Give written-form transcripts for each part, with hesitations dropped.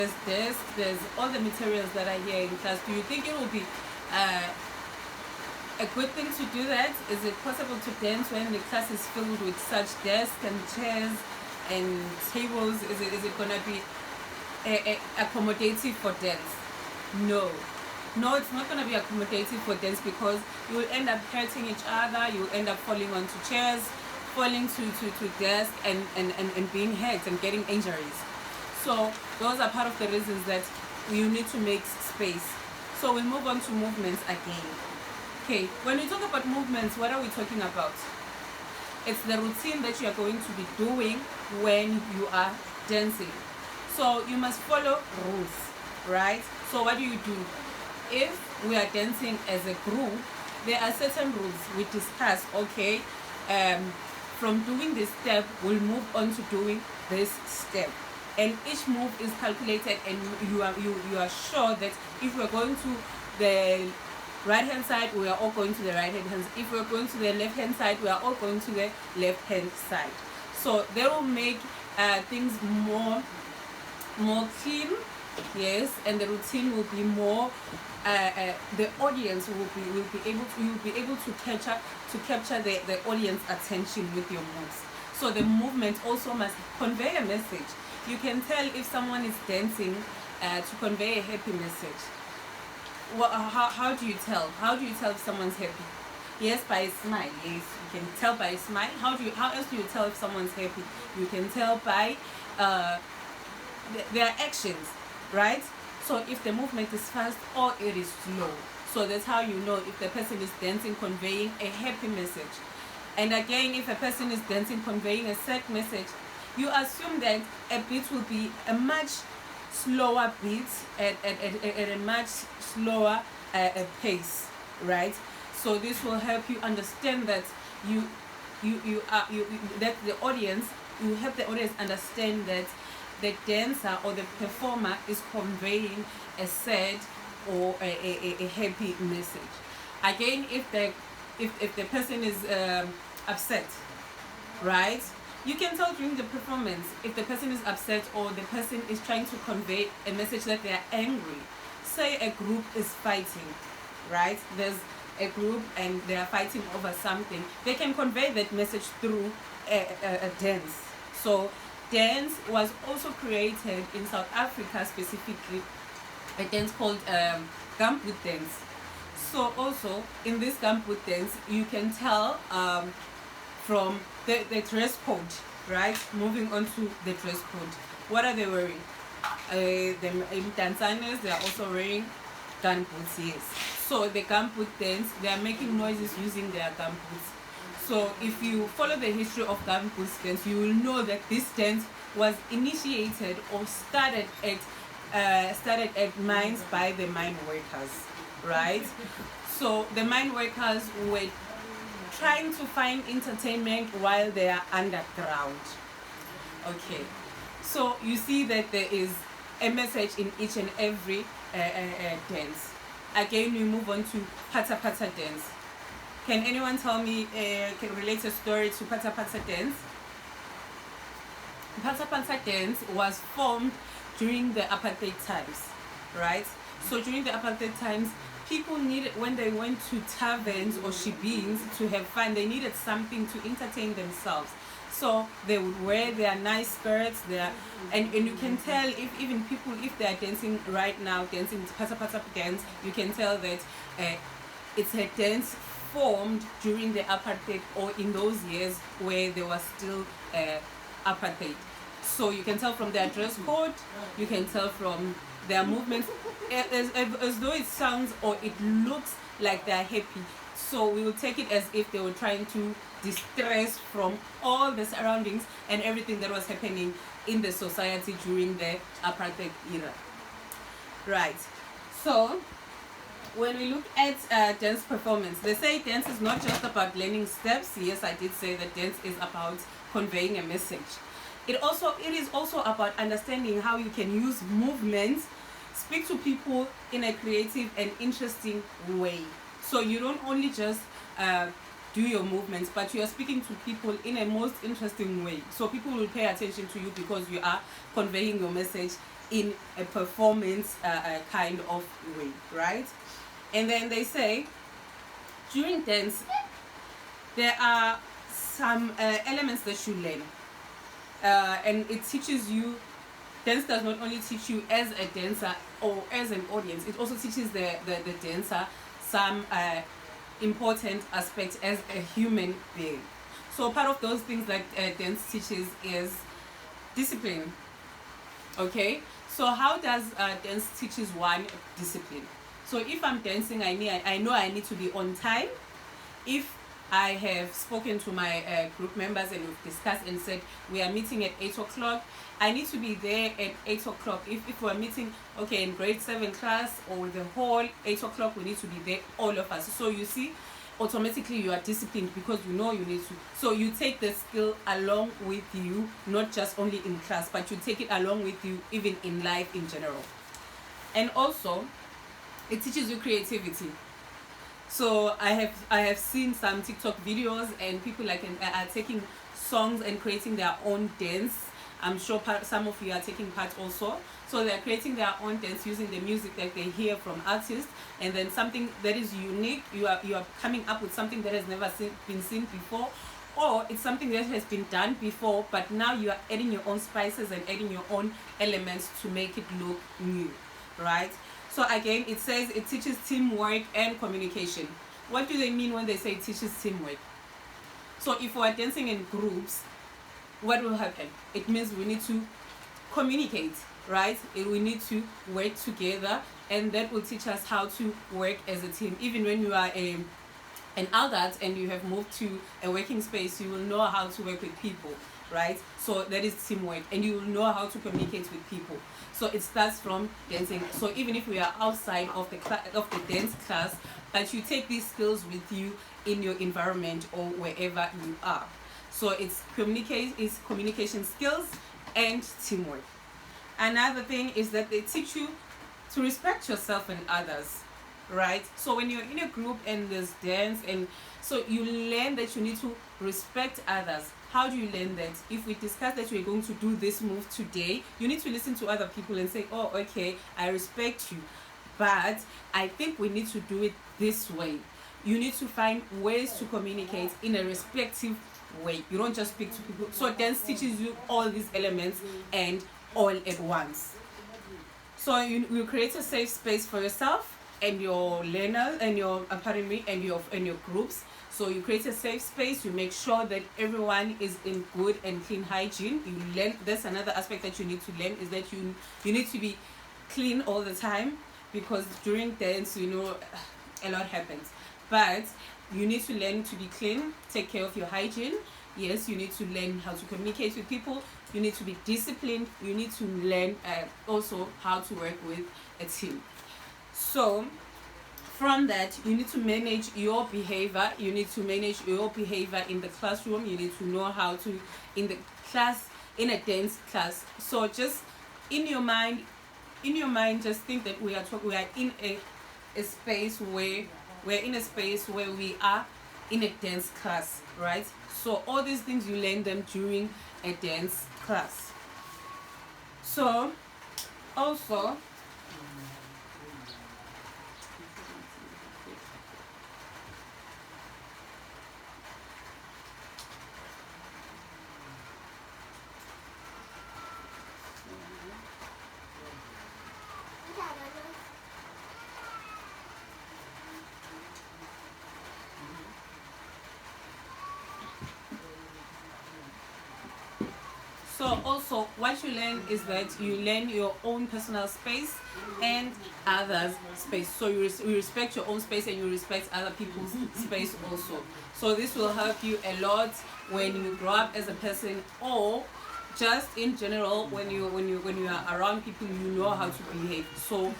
there's desk, there's all the materials that are here in class. Do you think it will be a good thing to do that? Is it possible to dance when the class is filled with such desks and chairs and tables? Is it gonna be accommodative for dance? No, it's not gonna be accommodative for dance, because you will end up hurting each other. You will end up falling onto chairs, falling to desks, and being hurt and getting injuries. So those are part of the reasons that you need to make space. So we'll move on to movements again. Okay, when we talk about movements, what are we talking about? It's the routine that you are going to be doing when you are dancing. So you must follow rules, right? So what do? If we are dancing as a group, there are certain rules we discuss. Okay, from doing this step, we'll move on to doing this step, and each move is calculated, and you are sure that if we're going to the right hand side, we are all going to the right hand. If we're going to the left hand side, we are all going to the left hand side. So they will make things more clean, yes, and the routine will be more. The audience will be able to capture the audience attention with your moves. So the movement also must convey a message. You can tell if someone is dancing to convey a happy message. How do you tell? How do you tell if someone's happy? Yes, by a smile. Yes, you can tell by a smile. How else do you tell if someone's happy? You can tell by their actions, right? So if the movement is fast or it is slow. So that's how you know if the person is dancing conveying a happy message. And again, if a person is dancing conveying a sad message, you assume that a beat will be a much slower beat at a much slower pace, right? So this will help you understand that that the audience, you help the audience understand that the dancer or the performer is conveying a sad or a happy message. Again, if the person is upset, right? You can tell during the performance if the person is upset or the person is trying to convey a message that they are angry. Say a group is fighting, right? There's a group and they are fighting over something. They can convey that message through a dance. So dance was also created in South Africa, specifically a dance called gumboot dance. So also in this gumboot dance, you can tell from the dress code, right? Moving on to the dress code. What are they wearing? The dancers, they are also wearing gumboots, yes. So the gumboot dance, they are making noises using their gumboots. So if you follow the history of gumboot dance, you will know that this dance was initiated or started at mines by the mine workers, right? So the mine workers were trying to find entertainment while they are underground. Okay, so you see that there is a message in each and every dance. Again, we move on to Pata Pata dance. Can anyone tell me, can relate a story to Pata Pata dance? Pata Pata dance was formed during the apartheid times, right? So during the apartheid times, people needed, when they went to taverns or shebeens to have fun, they needed something to entertain themselves. So they would wear their nice skirts, and you can tell if even people, if they are dancing right now, dancing Pata Pata dance, you can tell that it's a dance formed during the apartheid or in those years where there was still apartheid. So you can tell from their dress code, you can tell from their movements, as though it sounds or it looks like they're happy. So we will take it as if they were trying to distress from all the surroundings and everything that was happening in the society during the apartheid era. Right. So when we look at dance performance, they say dance is not just about learning steps. Yes, I did say that dance is about conveying a message. It is also about understanding how you can use movements, speak to people in a creative and interesting way. So you don't only just do your movements, but you are speaking to people in a most interesting way. So people will pay attention to you because you are conveying your message in a performance kind of way, right? And then they say during dance there are some elements that you learn, and it teaches you. Dance does not only teach you as a dancer or as an audience, it also teaches the dancer some important aspects as a human being. So part of those things that dance teaches is discipline. Okay, so how does dance teaches one discipline? So if I'm dancing, I know I need to be on time. If I have spoken to my group members and we've discussed and said we are meeting at 8 o'clock, I need to be there at 8 o'clock. If we're meeting, okay, in grade 7 class or the whole 8 o'clock, we need to be there, all of us. So you see, automatically you are disciplined because you know you need to. So you take the skill along with you, not just only in class, but you take it along with you even in life in general. And also, it teaches you creativity. So I have seen some TikTok videos and people are taking songs and creating their own dance. I'm sure some of you are taking part also. So they're creating their own dance using the music that they hear from artists, and then something that is unique. You are coming up with something that has never been seen before, or it's something that has been done before, but now you are adding your own spices and adding your own elements to make it look new, right? So again, it says it teaches teamwork and communication. What do they mean when they say it teaches teamwork? So if we're dancing in groups, what will happen? It means we need to communicate, right? We need to work together, and that will teach us how to work as a team. Even when you are an adult and you have moved to a working space, you will know how to work with people, right? So that is teamwork, and you will know how to communicate with people. So it starts from dancing. So even if we are outside of the dance class, but you take these skills with you in your environment or wherever you are. So it's communication skills and teamwork. Another thing is that they teach you to respect yourself and others, right? So when you're in a group and there's dance, and so you learn that you need to respect others. How do you learn that? If we discuss that we're going to do this move today, you need to listen to other people and say, oh, okay, I respect you, but I think we need to do it this way. You need to find ways to communicate in a respectful way. You don't just speak to people. So dance teaches you all these elements and all at once. So you create a safe space for yourself and your learners and your and your groups. So you create a safe space. You make sure that everyone is in good and clean hygiene. You learn. That's another aspect that you need to learn, is that you need to be clean all the time, because during dance, a lot happens. But you need to learn to be clean, take care of your hygiene. Yes, you need to learn how to communicate with people. You need to be disciplined. You need to learn also how to work with a team. So from that, you need to manage your behavior. You need to manage your behavior in the classroom. You need to know how to, in a dance class. So just in your mind, just think that we are in a space where we're in a space where we are in a dance class, right? So all these things, you learn them during a dance class. So also, what you learn is that you learn your own personal space and others' space. So you respect your own space and you respect other people's space also. So this will help you a lot when you grow up as a person, or just in general when you are around people, you know how to behave. So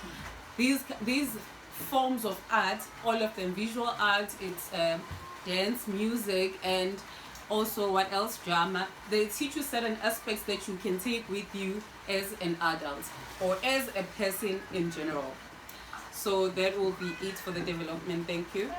these forms of art, all of them, visual art, it's dance, music, and also what else, drama, they teach you certain aspects that you can take with you as an adult or as a person in general. So that will be it for the development. Thank you.